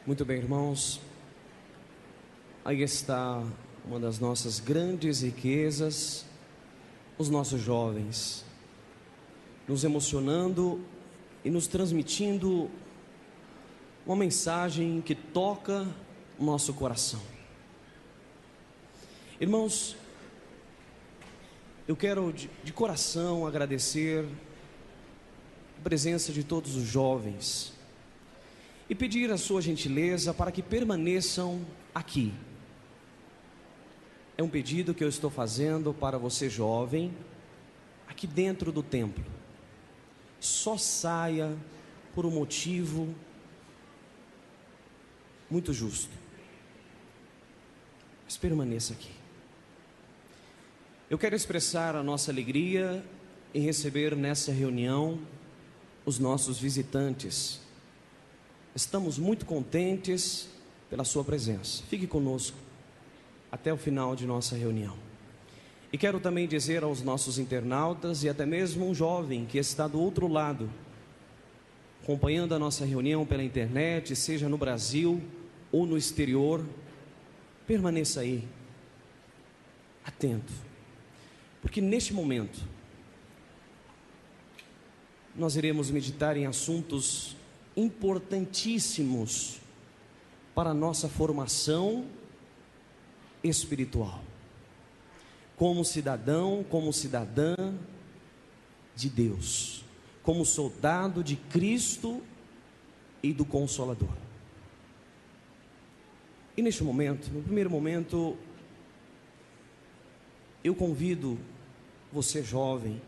Muito bem, irmãos, aí está uma das nossas grandes riquezas, os nossos jovens, nos emocionando e nos transmitindo uma mensagem que toca o nosso coração. Irmãos, eu quero de coração agradecer a presença de todos os jovens e pedir a sua gentileza para que permaneçam aqui. É um pedido que eu estou fazendo para você jovem, aqui dentro do templo. Só saia por um motivo muito justo, mas permaneça aqui. Eu quero expressar a nossa alegria em receber nessa reunião os nossos visitantes. Estamos muito contentes pela sua presença. Fique conosco até o final de nossa reunião. E quero também dizer aos nossos internautas e até mesmo um jovem que está do outro lado, acompanhando a nossa reunião pela internet, seja no Brasil ou no exterior, permaneça aí, atento, porque neste momento nós iremos meditar em assuntos importantíssimos para a nossa formação espiritual, como cidadão, como cidadã de Deus, como soldado de Cristo e do Consolador. E neste momento, no primeiro momento, eu convido você jovem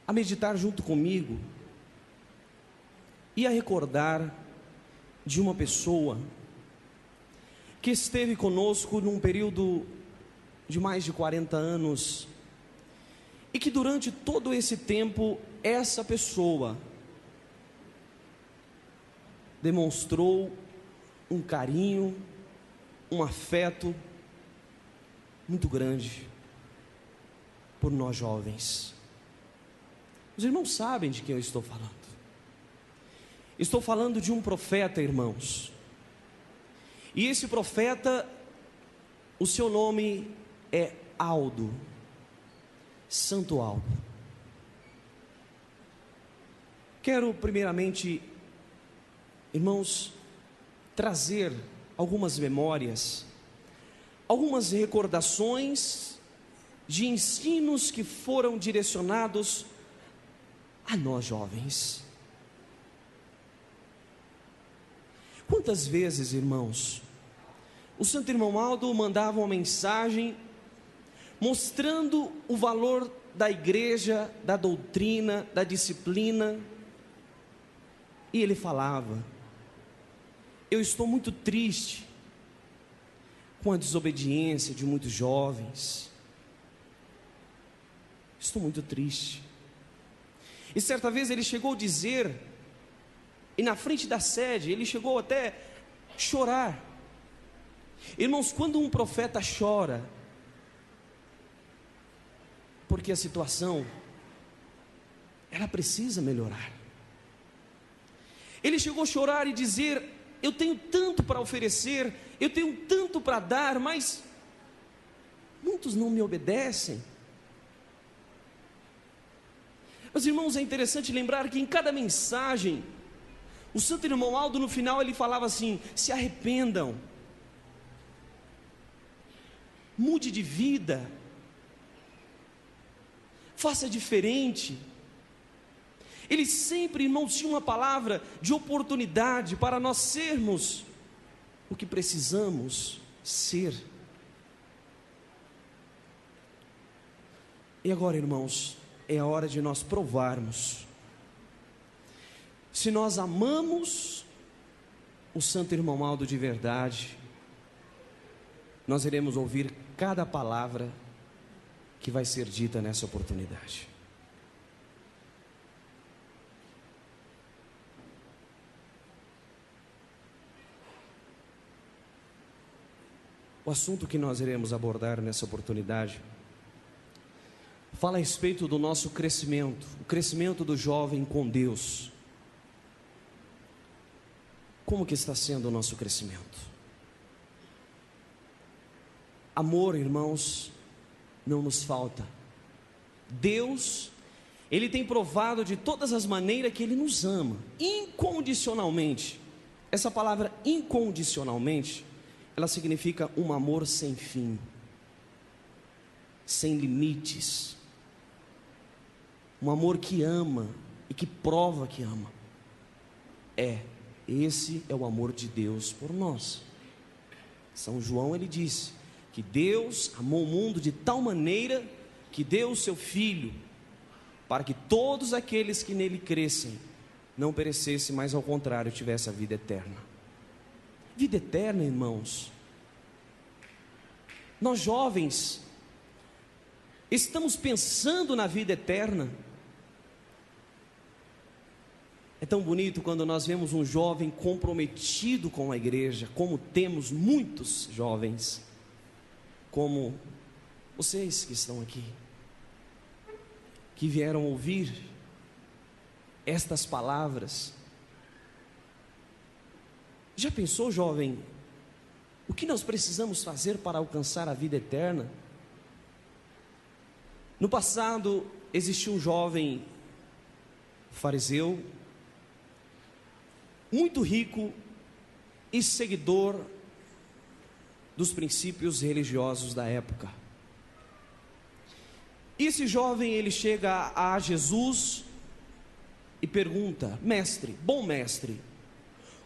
a meditar junto comigo e a recordar de uma pessoa que esteve conosco num período de mais de 40 anos e que durante todo esse tempo essa pessoa demonstrou um carinho, um afeto muito grande por nós jovens. Os irmãos sabem de quem eu estou falando. Estou falando de um profeta, irmãos. E esse profeta, o seu nome é Aldo, Santo Aldo. Quero primeiramente, irmãos, trazer algumas memórias, algumas recordações de ensinos que foram direcionados a nós jovens. Quantas vezes, irmãos, o Santo Irmão Aldo mandava uma mensagem mostrando o valor da igreja, da doutrina, da disciplina, e ele falava: eu estou muito triste com a desobediência de muitos jovens, estou muito triste. E certa vez ele chegou a dizer, e na frente da sede, ele chegou até chorar. Irmãos, quando um profeta chora, porque a situação, ela precisa melhorar. Ele chegou a chorar e dizer: eu tenho tanto para oferecer, eu tenho tanto para dar, mas muitos não me obedecem. Mas, irmãos, é interessante lembrar que em cada mensagem, o Santo Irmão Aldo, no final, ele falava assim: se arrependam, mude de vida, faça diferente. Ele sempre, irmãos, tinha uma palavra de oportunidade para nós sermos o que precisamos ser. E agora, irmãos, é a hora de nós provarmos se nós amamos o Santo Irmão Aldo de verdade. Nós iremos ouvir cada palavra que vai ser dita nessa oportunidade. O assunto que nós iremos abordar nessa oportunidade fala a respeito do nosso crescimento, o crescimento do jovem com Deus. como que está sendo o nosso crescimento? Amor, irmãos, não nos falta. Deus, Ele tem provado de todas as maneiras que Ele nos ama, incondicionalmente. Essa palavra incondicionalmente, ela significa um amor sem fim, sem limites. Um amor que ama e que prova que ama. Esse é o amor de Deus por nós. São João, ele disse que Deus amou o mundo de tal maneira que deu o seu Filho, para que todos aqueles que nele crescem não perecessem, mas ao contrário, tivessem a vida eterna. Vida eterna, irmãos. Nós jovens estamos pensando na vida eterna. É tão bonito quando nós vemos um jovem comprometido com a igreja, como temos muitos jovens, como vocês que estão aqui, que vieram ouvir estas palavras. Já pensou, jovem, o que nós precisamos fazer para alcançar a vida eterna? No passado, existiu um jovem fariseu, muito rico e seguidor dos princípios religiosos da época. Esse jovem, ele chega a Jesus e pergunta: mestre, bom mestre,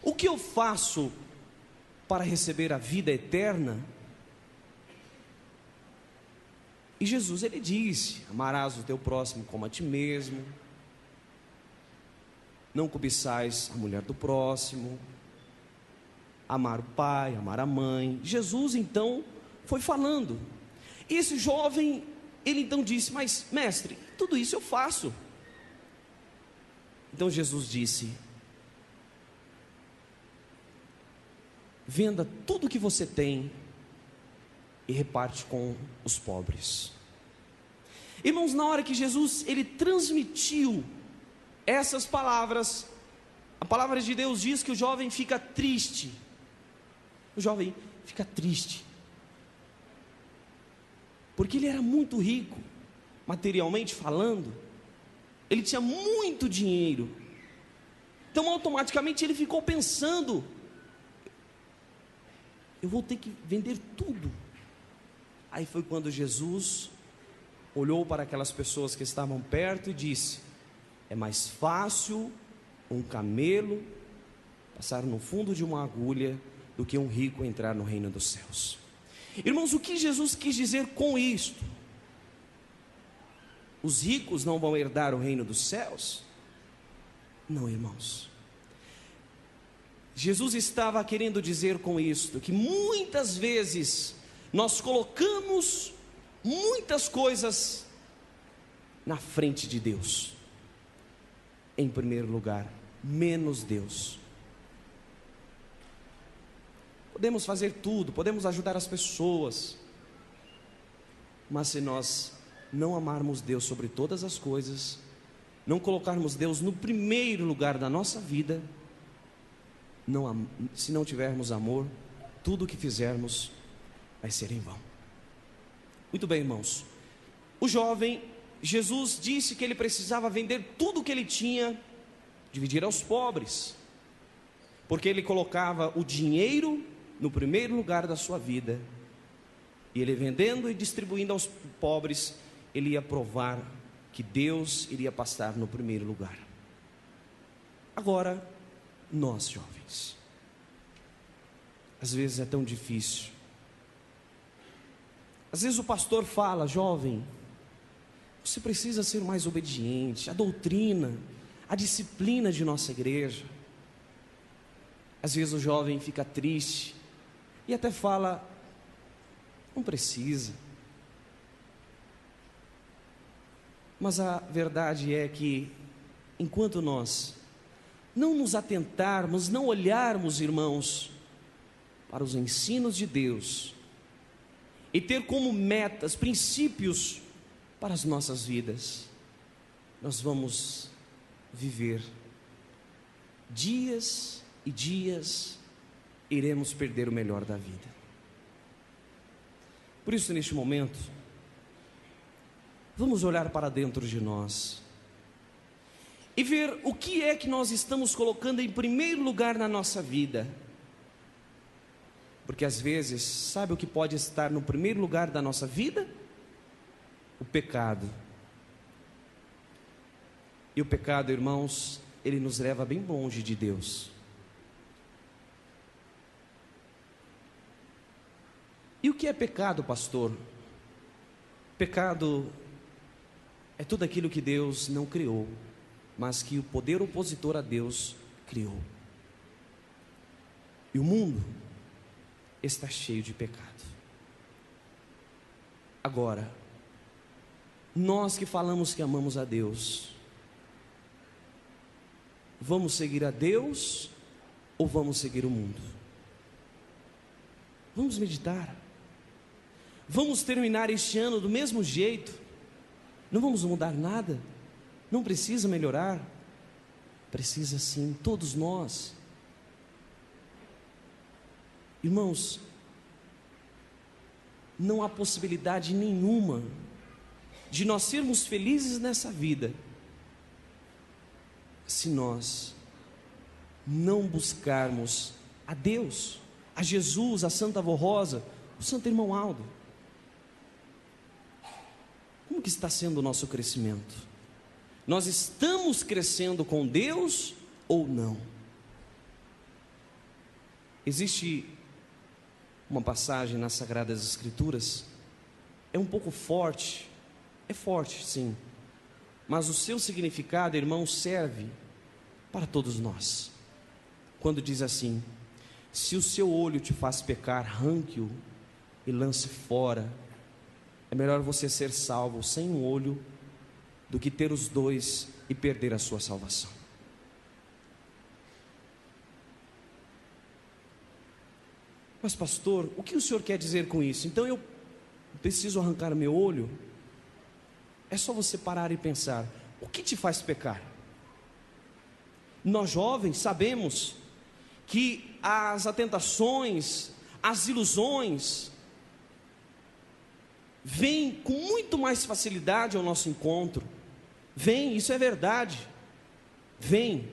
o que eu faço para receber a vida eterna? E Jesus, ele disse: amarás o teu próximo como a ti mesmo, não cobiçais a mulher do próximo, amar o pai, amar a mãe. Jesus então foi falando. E esse jovem, ele então disse: mas mestre, tudo isso eu faço. Então Jesus disse: venda tudo que você tem e reparte com os pobres. Irmãos, na hora que Jesus, ele transmitiu essas palavras, a palavra de Deus diz que o jovem fica triste. O jovem fica triste, porque ele era muito rico, materialmente falando, ele tinha muito dinheiro. Então automaticamente ele ficou pensando: eu vou ter que vender tudo. Aí foi quando Jesus olhou para aquelas pessoas que estavam perto e disse: é mais fácil um camelo passar no fundo de uma agulha do que um rico entrar no reino dos céus. Irmãos, o que Jesus quis dizer com isto? Os ricos não vão herdar o reino dos céus? Não, irmãos. Jesus estava querendo dizer com isto que muitas vezes nós colocamos muitas coisas na frente de Deus, em primeiro lugar, menos Deus. Podemos fazer tudo, podemos ajudar as pessoas, mas se nós não amarmos Deus sobre todas as coisas, não colocarmos Deus no primeiro lugar da nossa vida, se não tivermos amor, tudo o que fizermos vai ser em vão. Muito bem, irmãos. O jovem, Jesus disse que ele precisava vender tudo o que ele tinha, dividir aos pobres, porque ele colocava o dinheiro no primeiro lugar da sua vida, e ele vendendo e distribuindo aos pobres, ele ia provar que Deus iria passar no primeiro lugar. Agora, nós jovens, às vezes é tão difícil. Às vezes o pastor fala: jovem, você precisa ser mais obediente, a doutrina, a disciplina de nossa igreja. Às vezes o jovem fica triste e até fala: não precisa. Mas a verdade é que, enquanto nós não nos atentarmos, não olharmos, irmãos, para os ensinos de Deus, e ter como metas, princípios para as nossas vidas, nós vamos viver dias e dias iremos perder o melhor da vida. Por isso, neste momento, vamos olhar para dentro de nós e ver o que é que nós estamos colocando em primeiro lugar na nossa vida. Porque às vezes, sabe o que pode estar no primeiro lugar da nossa vida? O pecado. E o pecado, irmãos, ele nos leva bem longe de Deus. E o que é pecado, pastor? Pecado é tudo aquilo que Deus não criou, mas que o poder opositor a Deus criou. E o mundo está cheio de pecado. Agora, nós que falamos que amamos a Deus, vamos seguir a Deus ou vamos seguir o mundo? Vamos meditar. Vamos terminar este ano do mesmo jeito? Não vamos mudar nada? Não precisa melhorar? Precisa sim, todos nós. Irmãos, não há possibilidade nenhuma de nós sermos felizes nessa vida se nós não buscarmos a Deus, a Jesus, a Santa Avó Rosa, o Santo Irmão Aldo. Como que está sendo o nosso crescimento? Nós estamos crescendo com Deus ou não? Existe uma passagem nas Sagradas Escrituras, é um pouco forte, é forte sim, mas o seu significado, irmão, serve para todos nós. Quando diz assim: se o seu olho te faz pecar, arranque-o e lance fora. É melhor você ser salvo sem um olho do que ter os dois e perder a sua salvação. Mas pastor, o que o senhor quer dizer com isso? Então eu preciso arrancar meu olho? É só você parar e pensar: o que te faz pecar? Nós jovens sabemos que as tentações, as ilusões vêm com muito mais facilidade ao nosso encontro. Vem, isso é verdade. Vem.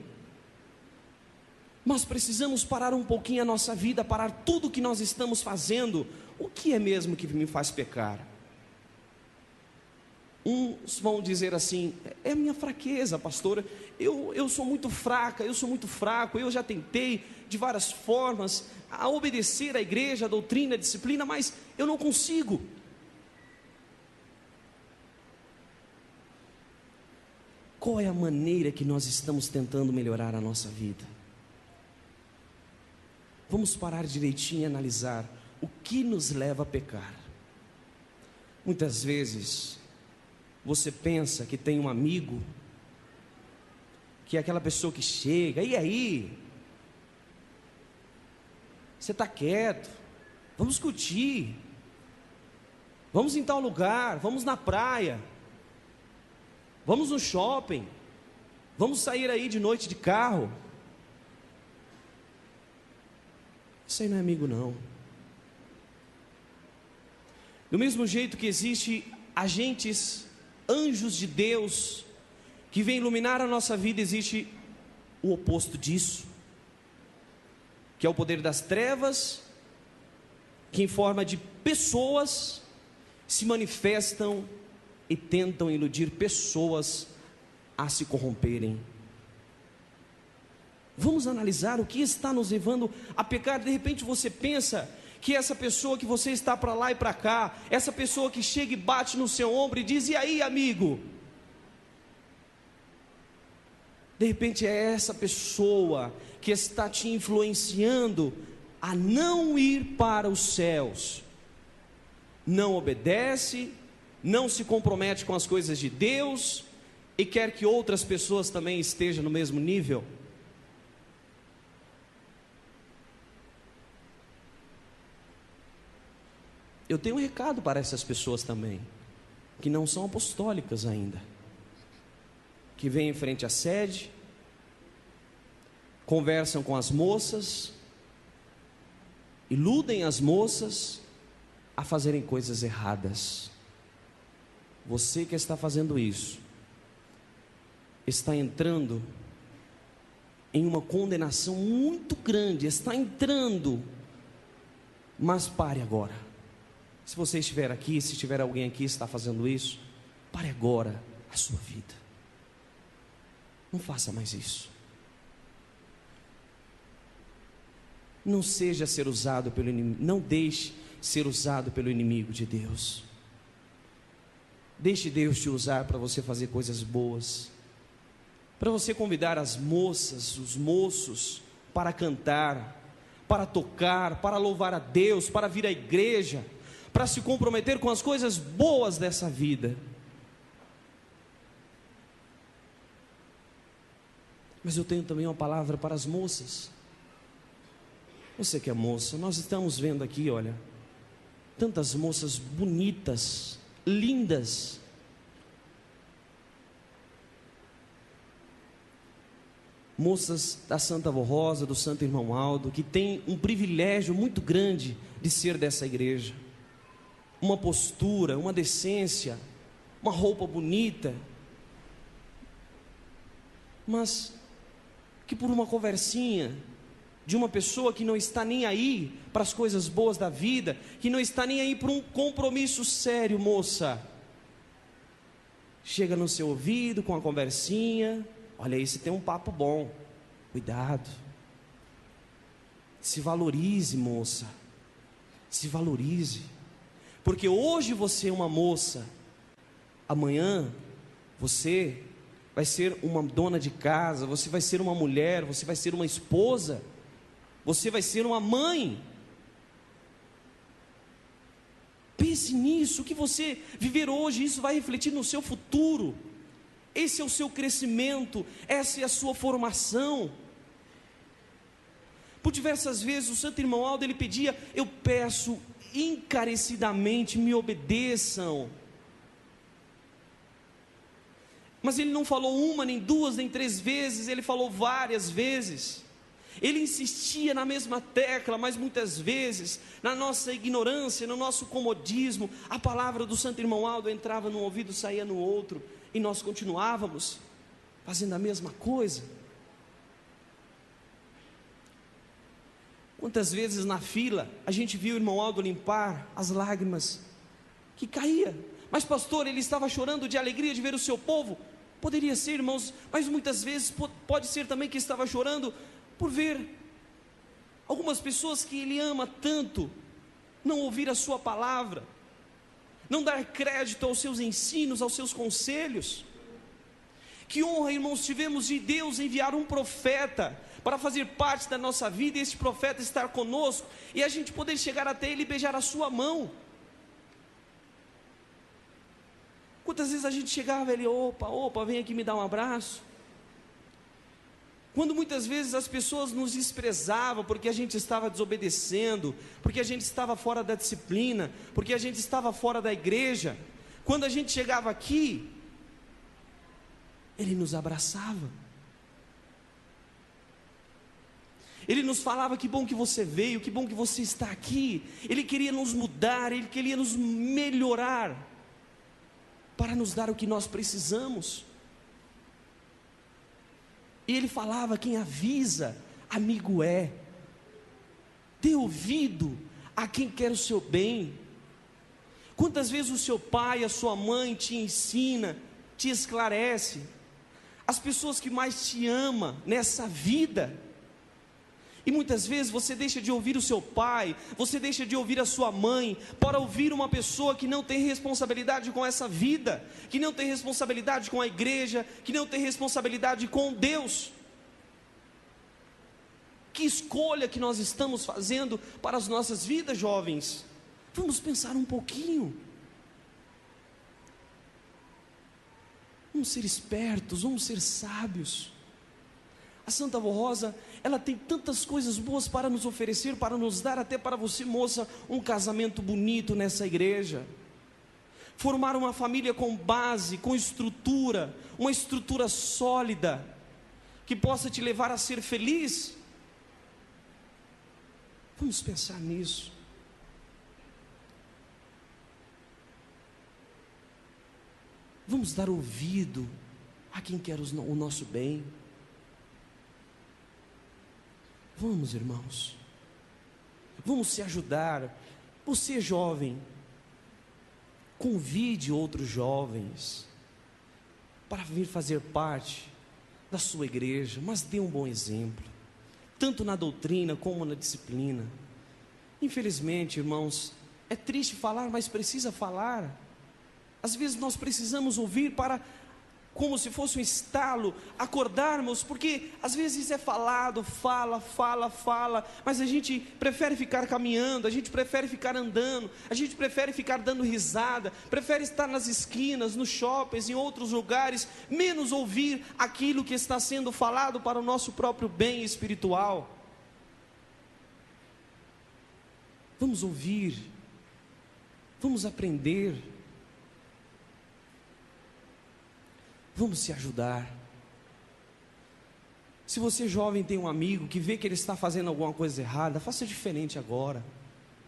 Mas precisamos parar um pouquinho a nossa vida, parar tudo o que nós estamos fazendo. O que é mesmo que me faz pecar? Uns vão dizer assim: é minha fraqueza, pastora, eu sou muito fraca, eu sou muito fraco, eu já tentei de várias formas a obedecer à igreja, à doutrina, à disciplina, mas eu não consigo. Qual é a maneira que nós estamos tentando melhorar a nossa vida? Vamos parar direitinho e analisar o que nos leva a pecar. Muitas vezes você pensa que tem um amigo, que é aquela pessoa que chega: e aí? Você está quieto? Vamos discutir. Vamos em tal lugar, vamos na praia, vamos no shopping, vamos sair aí de noite de carro. Isso aí não é amigo não. Do mesmo jeito que existe agentes, anjos de Deus, que vêm iluminar a nossa vida, existe o oposto disso, que é o poder das trevas, que em forma de pessoas se manifestam e tentam iludir pessoas a se corromperem. Vamos analisar o que está nos levando a pecar. De repente você pensa que essa pessoa que você está para lá e para cá, essa pessoa que chega e bate no seu ombro e diz: e aí, amigo? De repente é essa pessoa que está te influenciando a não ir para os céus. Não obedece, não se compromete com as coisas de Deus e quer que outras pessoas também estejam no mesmo nível. Eu tenho um recado para essas pessoas também, que não são apostólicas ainda, que vêm em frente à sede, conversam com as moças, iludem as moças a fazerem coisas erradas. Você que está fazendo isso, está entrando em uma condenação muito grande, está entrando, mas pare agora. Se você estiver aqui, se tiver alguém aqui que está fazendo isso, pare agora a sua vida. Não faça mais isso. Não seja ser usado pelo inimigo, não deixe ser usado pelo inimigo de Deus. Deixe Deus te usar para você fazer coisas boas, para você convidar as moças, os moços para cantar, para tocar, para louvar a Deus, para vir à igreja, para se comprometer com as coisas boas dessa vida. Mas eu tenho também uma palavra para as moças. Você que é moça, nós estamos vendo aqui, olha, tantas moças bonitas, lindas. Moças da Santa Avó Rosa, do Santo Irmão Aldo, que tem um privilégio muito grande de ser dessa igreja. Uma postura, uma decência, uma roupa bonita, mas que por uma conversinha de uma pessoa que não está nem aí para as coisas boas da vida, que não está nem aí para um compromisso sério, moça, chega no seu ouvido com a conversinha: olha aí, você tem um papo bom, cuidado. Se valorize, moça, se valorize, porque hoje você é uma moça, amanhã você vai ser uma dona de casa, você vai ser uma mulher, você vai ser uma esposa, você vai ser uma mãe. Pense nisso, o que você viver hoje, isso vai refletir no seu futuro. Esse é o seu crescimento, essa é a sua formação. Por diversas vezes o Santo Irmão Aldo, ele pedia: eu peço encarecidamente, me obedeçam. Mas ele não falou uma, nem duas, nem três vezes, ele falou várias vezes. Ele insistia na mesma tecla, mas muitas vezes, na nossa ignorância, no nosso comodismo, a palavra do Santo Irmão Aldo entrava num ouvido, saía no outro, e nós continuávamos fazendo a mesma coisa. Quantas vezes na fila a gente viu o Irmão Aldo limpar as lágrimas que caía, mas pastor, ele estava chorando de alegria de ver o seu povo. Poderia ser, irmãos, mas muitas vezes pode ser também que estava chorando por ver algumas pessoas que ele ama tanto não ouvir a sua palavra, não dar crédito aos seus ensinos, aos seus conselhos. Que honra, irmãos, tivemos de Deus enviar um profeta para fazer parte da nossa vida, e esse profeta estar conosco, e a gente poder chegar até ele e beijar a sua mão. Quantas vezes a gente chegava, ele: opa, vem aqui me dar um abraço. Quando muitas vezes as pessoas nos desprezavam porque a gente estava desobedecendo, porque a gente estava fora da disciplina, porque a gente estava fora da igreja, quando a gente chegava aqui, ele nos abraçava, ele nos falava: que bom que você veio, que bom que você está aqui. Ele queria nos mudar, ele queria nos melhorar, para nos dar o que nós precisamos. E ele falava: quem avisa, amigo é. Dê ouvido a quem quer o seu bem. Quantas vezes o seu pai, a sua mãe te ensina, te esclarece. As pessoas que mais te amam nessa vida. E muitas vezes você deixa de ouvir o seu pai, você deixa de ouvir a sua mãe, para ouvir uma pessoa que não tem responsabilidade com essa vida, que não tem responsabilidade com a igreja, que não tem responsabilidade com Deus. Que escolha que nós estamos fazendo para as nossas vidas, jovens? Vamos pensar um pouquinho. Vamos ser espertos, vamos ser sábios. A Santa Avó Rosa, ela tem tantas coisas boas para nos oferecer, para nos dar, até para você, moça, um casamento bonito nessa igreja. Formar uma família com base, com estrutura, uma estrutura sólida. que possa te levar a ser feliz. Vamos pensar nisso. Vamos dar ouvido a quem quer o nosso bem. Vamos, irmãos. Vamos se ajudar. Você, jovem, convide outros jovens para vir fazer parte da sua igreja, mas dê um bom exemplo, tanto na doutrina como na disciplina. Infelizmente, irmãos, é triste falar, mas precisa falar. Às vezes nós precisamos ouvir para, como se fosse um estalo, acordarmos, porque às vezes é falado, fala, mas a gente prefere ficar caminhando, a gente prefere ficar andando, a gente prefere ficar dando risada, prefere estar nas esquinas, nos shoppings, em outros lugares, menos ouvir aquilo que está sendo falado para o nosso próprio bem espiritual. Vamos ouvir, vamos aprender, vamos se ajudar. Se você, jovem, tem um amigo que vê que ele está fazendo alguma coisa errada, faça diferente agora.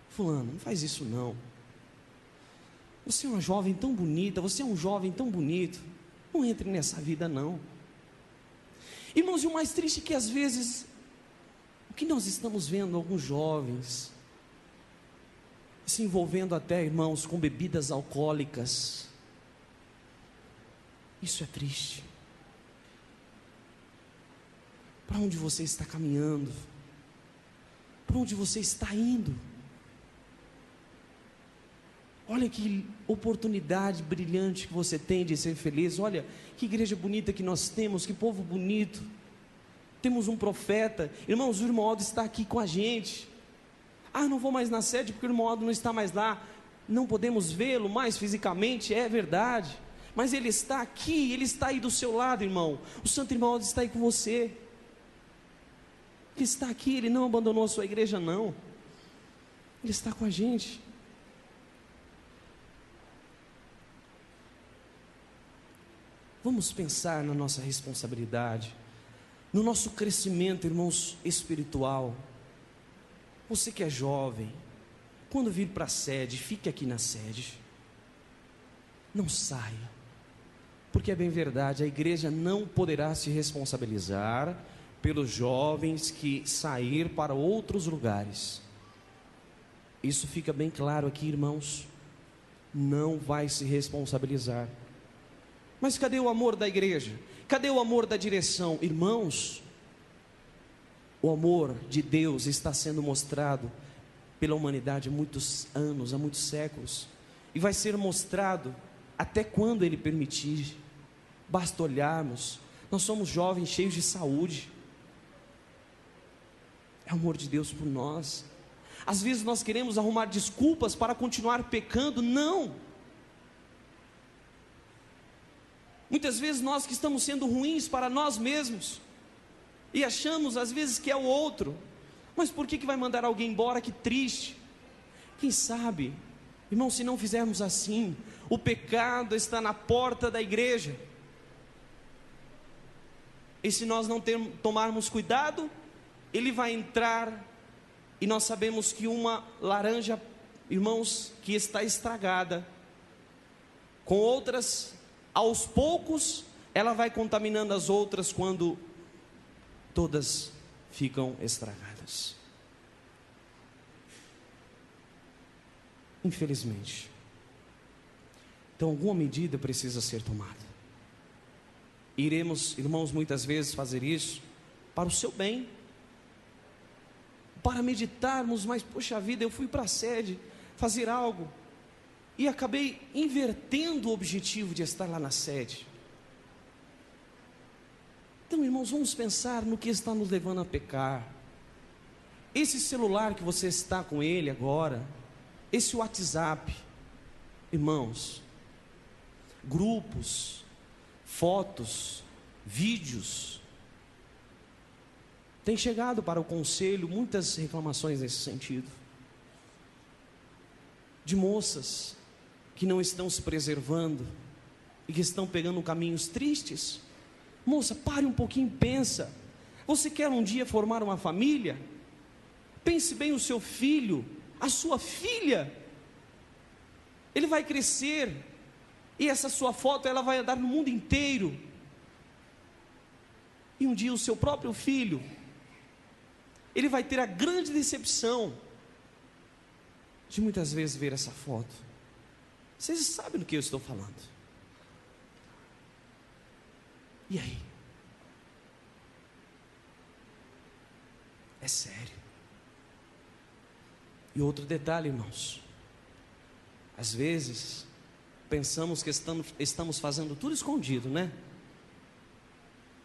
Fulano, não faz isso não. Você é uma jovem tão bonita, você é um jovem tão bonito, não entre nessa vida não. Irmãos, e o mais triste é que às vezes, o que nós estamos vendo alguns jovens se envolvendo até, irmãos, com bebidas alcoólicas. Isso é triste. Para onde você está caminhando? Para onde você está indo? Olha que oportunidade brilhante que você tem de ser feliz. Olha que igreja bonita que nós temos, que povo bonito. Temos um profeta. Irmãos, o irmão Aldo está aqui com a gente. Não vou mais na sede porque o irmão Aldo não está mais lá. Não podemos vê-lo mais fisicamente, é verdade. Mas ele está aqui, ele está aí do seu lado, irmão. O santo irmão Aldo está aí com você. Ele está aqui, ele não abandonou a sua igreja não. Ele está com a gente. Vamos pensar na nossa responsabilidade, no nosso crescimento, irmãos, espiritual. Você que é jovem, quando vir para a sede, fique aqui na sede. Não saia, porque é bem verdade, a igreja não poderá se responsabilizar pelos jovens que sair para outros lugares. Isso fica bem claro aqui, irmãos. Não vai se responsabilizar. Mas cadê o amor da igreja? Cadê o amor da direção? Irmãos, o amor de Deus está sendo mostrado pela humanidade há muitos anos, há muitos séculos, e vai ser mostrado até quando Ele permitir. Basta olharmos. Nós somos jovens cheios de saúde. É o amor de Deus por nós. Às vezes nós queremos arrumar desculpas para continuar pecando. Não. Muitas vezes nós que estamos sendo ruins para nós mesmos, e achamos às vezes que é o outro. Mas por que vai mandar alguém embora? Que triste. Quem sabe, irmão, se não fizermos assim, o pecado está na porta da igreja, e se nós não tomarmos cuidado, ele vai entrar. E nós sabemos que uma laranja, irmãos, que está estragada, com outras, aos poucos, ela vai contaminando as outras, quando todas ficam estragadas. Infelizmente. Então alguma medida precisa ser tomada. Iremos, irmãos, muitas vezes fazer isso para o seu bem, para meditarmos, mas poxa vida, eu fui para a sede fazer algo e acabei invertendo o objetivo de estar lá na sede. Então, irmãos, vamos pensar no que está nos levando a pecar. Esse celular que você está com ele agora, esse WhatsApp, irmãos, grupos, fotos, vídeos, tem chegado para o conselho muitas reclamações nesse sentido, de moças que não estão se preservando e que estão pegando caminhos tristes. Moça, pare um pouquinho e pensa. Você quer um dia formar uma família? Pense bem o seu filho, a sua filha. Ele vai crescer, e essa sua foto ela vai andar no mundo inteiro. E um dia o seu próprio filho, ele vai ter a grande decepção de muitas vezes ver essa foto. Vocês sabem do que eu estou falando. E aí? É sério. E outro detalhe, irmãos. Às vezes, pensamos que estamos fazendo tudo escondido, né?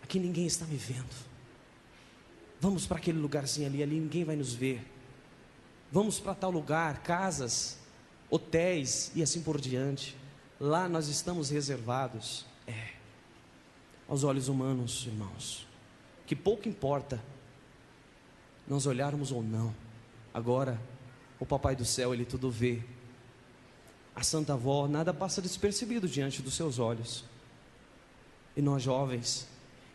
Aqui ninguém está me vendo. Vamos para aquele lugarzinho ali ninguém vai nos ver. Vamos para tal lugar, casas, hotéis e assim por diante. Lá nós estamos reservados. Aos olhos humanos, irmãos, que pouco importa nós olharmos ou não. Agora, o Papai do Céu, Ele tudo vê. A Santa Avó, nada passa despercebido diante dos seus olhos. E nós jovens,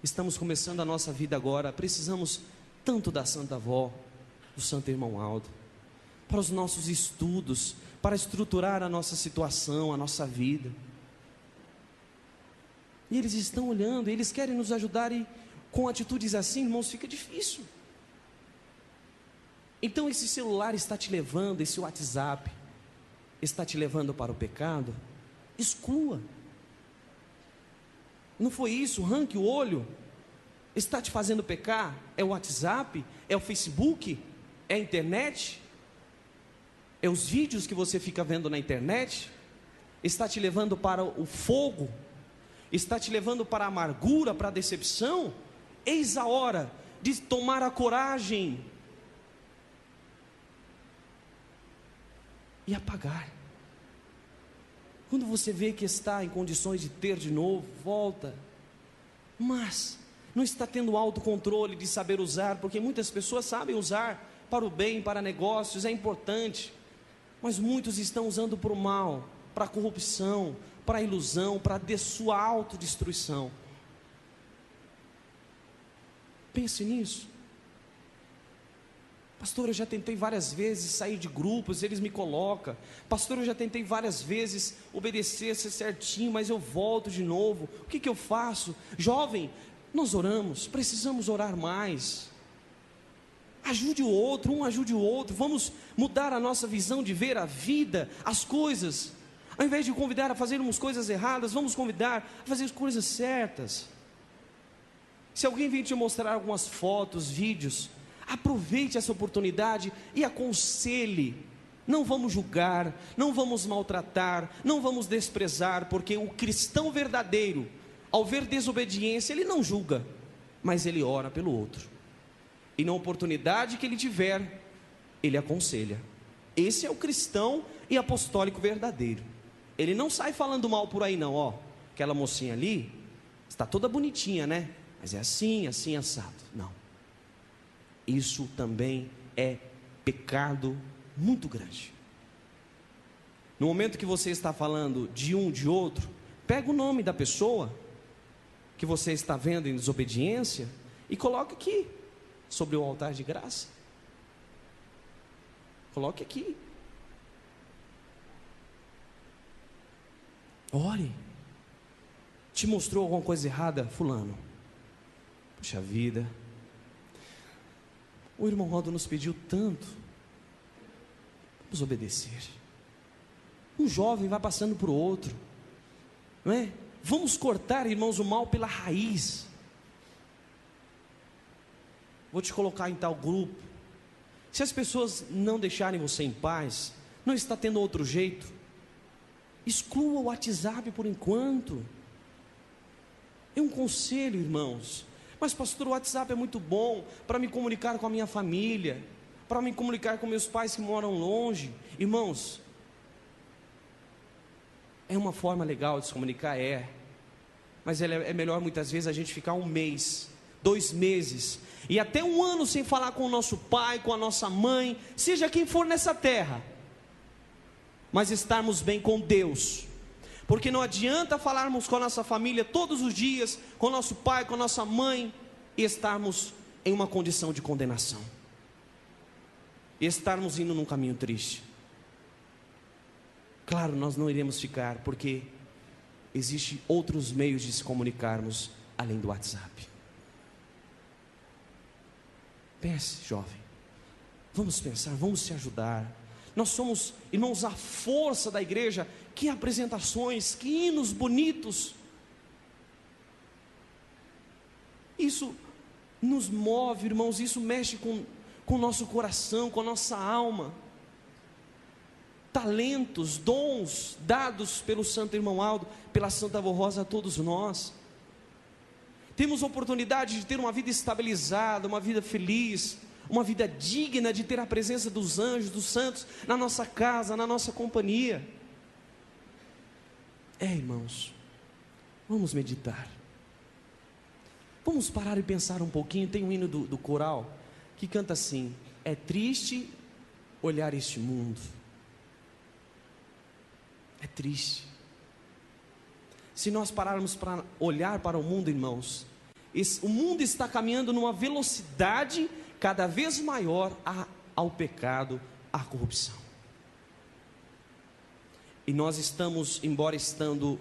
estamos começando a nossa vida agora, precisamos tanto da Santa Avó, do Santo Irmão Aldo, para os nossos estudos, para estruturar a nossa situação, a nossa vida. E eles estão olhando, eles querem nos ajudar, e com atitudes assim, irmãos, fica difícil. Então esse celular está te levando, esse WhatsApp está te levando para o pecado? Exclua. Não foi isso? Arranque o olho. Está te fazendo pecar? É o WhatsApp? É o Facebook? É a internet? É os vídeos que você fica vendo na internet? Está te levando para o fogo? Está te levando para a amargura, para a decepção? Eis a hora de tomar a coragem e apagar. Quando você vê que está em condições de ter de novo, volta. Mas não está tendo autocontrole de saber usar, porque muitas pessoas sabem usar para o bem, para negócios, é importante. Mas muitos estão usando para o mal, para a corrupção, para a ilusão, para a sua autodestruição. Pense nisso. Pastor, eu já tentei várias vezes sair de grupos, eles me colocam. Pastor, eu já tentei várias vezes obedecer, ser certinho, mas eu volto de novo. O que eu faço? Jovem, nós oramos, precisamos orar mais. Ajude o outro, um ajude o outro. Vamos mudar a nossa visão de ver a vida, as coisas. Ao invés de convidar a fazermos coisas erradas, vamos convidar a fazer as coisas certas. Se alguém vir te mostrar algumas fotos, vídeos, aproveite essa oportunidade e aconselhe. Não vamos julgar, não vamos maltratar, não vamos desprezar, porque o cristão verdadeiro, ao ver desobediência, ele não julga, mas ele ora pelo outro. E na oportunidade que ele tiver, ele aconselha. Esse é o cristão e apostólico verdadeiro. Ele não sai falando mal por aí não, ó. Aquela mocinha ali, está toda bonitinha, né? Mas é assim, assim, assado. Não. Isso também é pecado muito grande. No momento que você está falando de um, de outro, pega o nome da pessoa que você está vendo em desobediência e coloca aqui, sobre o altar de graça. Coloque aqui. Ore. Te mostrou alguma coisa errada, fulano? Puxa vida, o irmão Aldo nos pediu tanto. Vamos obedecer. Um jovem vai passando para o outro, não é? Vamos cortar, irmãos, o mal pela raiz. Vou te colocar em tal grupo. Se as pessoas não deixarem você em paz, não está tendo outro jeito, exclua o WhatsApp por enquanto. É um conselho, irmãos. Mas pastor, o WhatsApp é muito bom para me comunicar com a minha família, para me comunicar com meus pais que moram longe. Irmãos, é uma forma legal de se comunicar, mas é melhor muitas vezes a gente ficar 1 mês, 2 meses e até 1 ano sem falar com o nosso pai, com a nossa mãe, seja quem for nessa terra, mas estarmos bem com Deus, Porque não adianta falarmos com a nossa família todos os dias, com o nosso pai, com a nossa mãe, e estarmos em uma condição de condenação, e estarmos indo num caminho triste. Claro, nós não iremos ficar, porque existem outros meios de se comunicarmos além do WhatsApp. Pense, jovem, vamos pensar, vamos se ajudar. Nós somos, irmãos, a força da igreja. Que apresentações, que hinos bonitos. Isso nos move, irmãos, isso mexe com o nosso coração, com a nossa alma. Talentos, dons dados pelo santo irmão Aldo, pela Santa Avó Rosa a todos nós. Temos oportunidade de ter uma vida estabilizada, uma vida feliz, uma vida digna de ter a presença dos anjos, dos santos, na nossa casa, na nossa companhia. Irmãos, vamos meditar. Vamos parar e pensar um pouquinho. Tem um hino do coral que canta assim: é triste olhar este mundo. É triste. Se nós pararmos para olhar para o mundo, irmãos, o mundo está caminhando numa velocidade cada vez maior ao pecado, à corrupção. E nós estamos, embora estando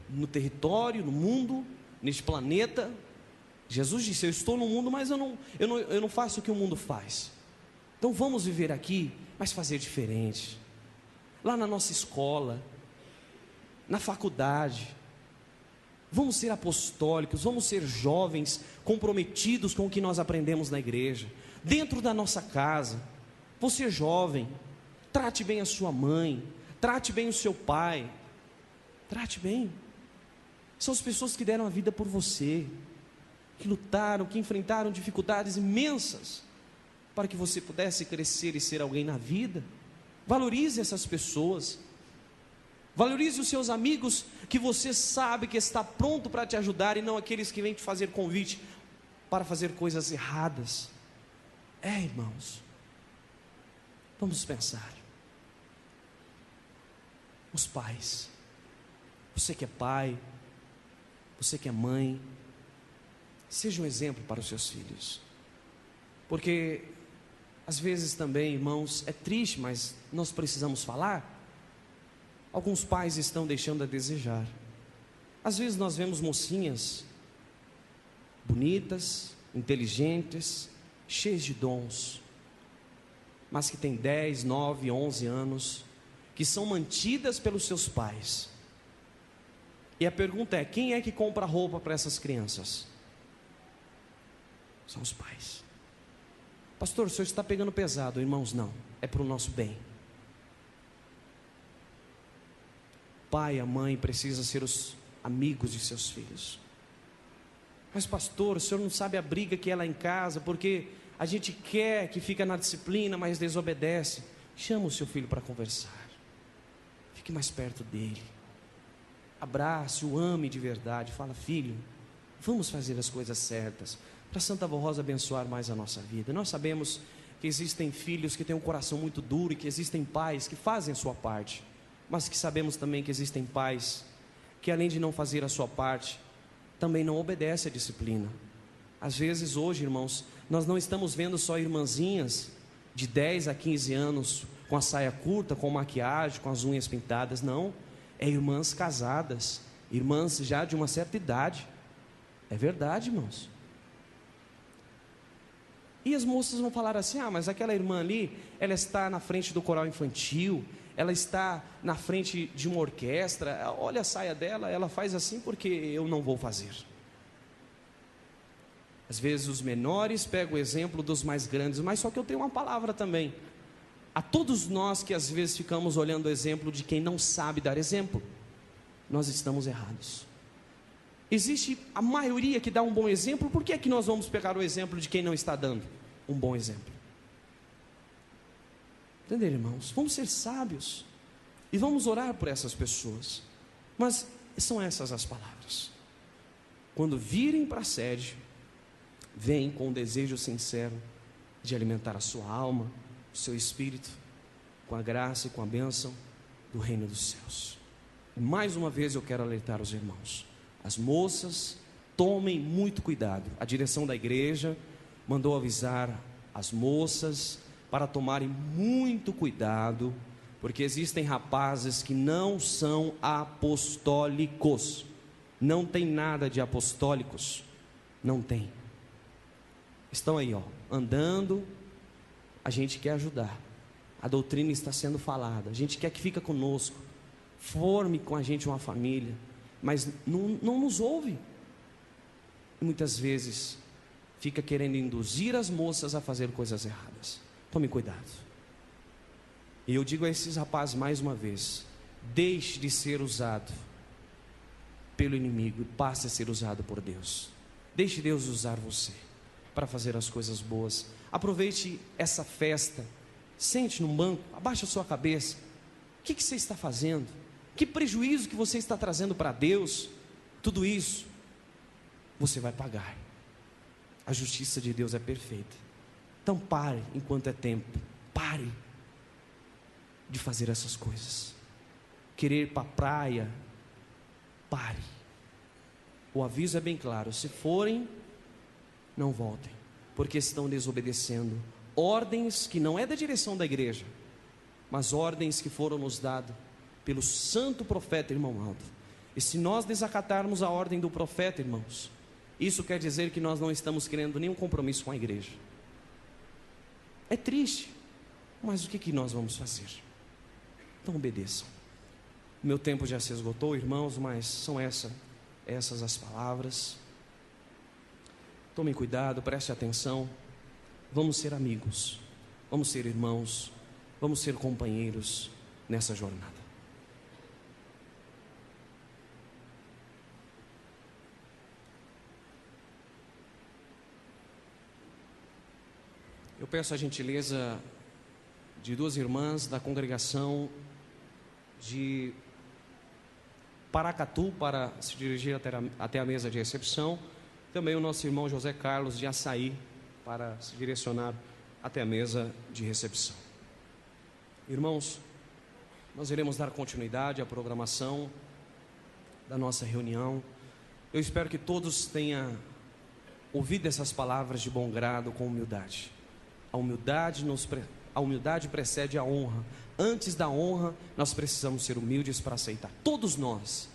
no território, no mundo, neste planeta, Jesus disse: eu estou no mundo, mas eu não faço o que o mundo faz. Então vamos viver aqui, mas fazer diferente. Lá na nossa escola, na faculdade, vamos ser apostólicos, vamos ser jovens, comprometidos com o que nós aprendemos na igreja. Dentro da nossa casa, você jovem, trate bem a sua mãe, trate bem o seu pai, trate bem. São as pessoas que deram a vida por você, que lutaram, que enfrentaram dificuldades imensas, para que você pudesse crescer e ser alguém na vida. Valorize essas pessoas, valorize os seus amigos, que você sabe que está pronto para te ajudar, e não aqueles que vêm te fazer convite para fazer coisas erradas. Irmãos, vamos pensar. Os pais, você que é pai, você que é mãe, seja um exemplo para os seus filhos. Porque às vezes também, irmãos, é triste, mas nós precisamos falar. Alguns pais estão deixando a desejar. Às vezes nós vemos mocinhas bonitas, inteligentes, cheias de dons, mas que têm 10, 9, 11 anos, que são mantidas pelos seus pais. E a pergunta é: quem é que compra roupa para essas crianças? São os pais. Pastor, o senhor está pegando pesado. Irmãos, não, é para o nosso bem. O pai, a mãe precisa ser os amigos de seus filhos. Mas pastor, o senhor não sabe a briga que é lá em casa, porque a gente quer que fica na disciplina, mas desobedece. Chama o seu filho para conversar, fique mais perto dele, abrace, o ame de verdade. Fala: filho, vamos fazer as coisas certas, para Santa Avó Rosa abençoar mais a nossa vida. Nós sabemos que existem filhos que têm um coração muito duro, e que existem pais que fazem a sua parte, mas que sabemos também que existem pais que, além de não fazer a sua parte, também não obedecem à disciplina. Às vezes hoje, irmãos, nós não estamos vendo só irmãzinhas de 10 a 15 anos com a saia curta, com maquiagem, com as unhas pintadas. Não, é irmãs casadas, irmãs já de uma certa idade. É verdade, irmãos. E as moças vão falar assim: ah, mas aquela irmã ali, ela está na frente do coral infantil, ela está na frente de uma orquestra, olha a saia dela, ela faz assim porque eu não vou fazer. Às vezes os menores pegam o exemplo dos mais grandes, mas só que eu tenho uma palavra também a todos nós que às vezes ficamos olhando o exemplo de quem não sabe dar exemplo. Nós estamos errados. Existe a maioria que dá um bom exemplo. Por que é que nós vamos pegar o exemplo de quem não está dando um bom exemplo? Entenderam, irmãos? Vamos ser sábios e vamos orar por essas pessoas. Mas são essas as palavras. Quando virem para a sede, vem com um desejo sincero de alimentar a sua alma, o seu espírito, com a graça e com a bênção do reino dos céus. Mais uma vez eu quero alertar os irmãos. As moças, tomem muito cuidado. A direção da igreja mandou avisar as moças para tomarem muito cuidado, porque existem rapazes que não são apostólicos. Não tem nada de apostólicos. Não tem. Estão aí, andando. A gente quer ajudar. A doutrina está sendo falada. A gente quer que fique conosco. Forme com a gente uma família. Mas não nos ouve. E muitas vezes fica querendo induzir as moças a fazer coisas erradas. Tome cuidado. E eu digo a esses rapazes mais uma vez: deixe de ser usado pelo inimigo e passe a ser usado por Deus. Deixe Deus usar você para fazer as coisas boas. Aproveite essa festa. Sente num banco, abaixe a sua cabeça. O que você está fazendo? Que prejuízo que você está trazendo para Deus? Tudo isso você vai pagar. A justiça de Deus é perfeita. Então pare enquanto é tempo. Pare de fazer essas coisas. Querer ir para a praia, pare. O aviso é bem claro: se forem, não voltem, porque estão desobedecendo ordens que não é da direção da igreja, mas ordens que foram nos dadas pelo santo profeta, irmão Aldo. E se nós desacatarmos a ordem do profeta, irmãos, isso quer dizer que nós não estamos querendo nenhum compromisso com a igreja. É triste, mas o que nós vamos fazer? Então obedeçam. Meu tempo já se esgotou, irmãos, mas são essas as palavras. Tomem cuidado, preste atenção. Vamos ser amigos, vamos ser irmãos, vamos ser companheiros nessa jornada. Eu peço a gentileza de duas irmãs da congregação de Paracatu para se dirigir até a mesa de recepção. Também o nosso irmão José Carlos de Açaí para se direcionar até a mesa de recepção. Irmãos, nós iremos dar continuidade à programação da nossa reunião. Eu espero que todos tenham ouvido essas palavras de bom grado, com humildade. A humildade precede a honra. Antes da honra, nós precisamos ser humildes para aceitar. Todos nós.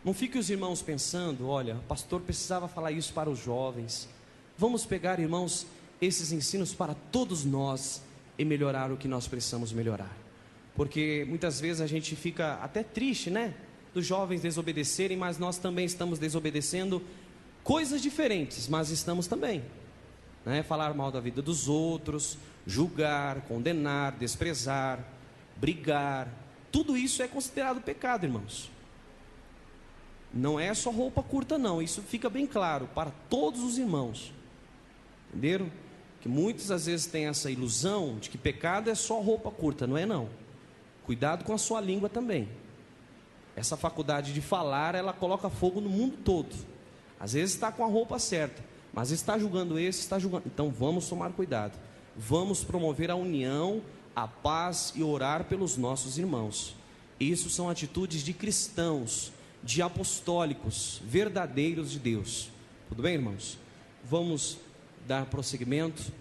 Não fiquem os irmãos pensando: olha, o pastor precisava falar isso para os jovens. Vamos pegar, irmãos, esses ensinos para todos nós e melhorar o que nós precisamos melhorar. Porque muitas vezes a gente fica até triste, né? Dos jovens desobedecerem, mas nós também estamos desobedecendo coisas diferentes, mas estamos também, né? Falar mal da vida dos outros, julgar, condenar, desprezar, brigar. Tudo isso é considerado pecado, irmãos. Não é só roupa curta, não. Isso fica bem claro para todos os irmãos. Entenderam? Que muitas às vezes têm essa ilusão de que pecado é só roupa curta. Não é, não. Cuidado com a sua língua também. Essa faculdade de falar, ela coloca fogo no mundo todo. Às vezes está com a roupa certa, mas está julgando esse, está julgando. Então vamos tomar cuidado. Vamos promover a união, a paz e orar pelos nossos irmãos. Isso são atitudes de cristãos, de apostólicos, verdadeiros de Deus. Tudo bem, irmãos? Vamos dar prosseguimento.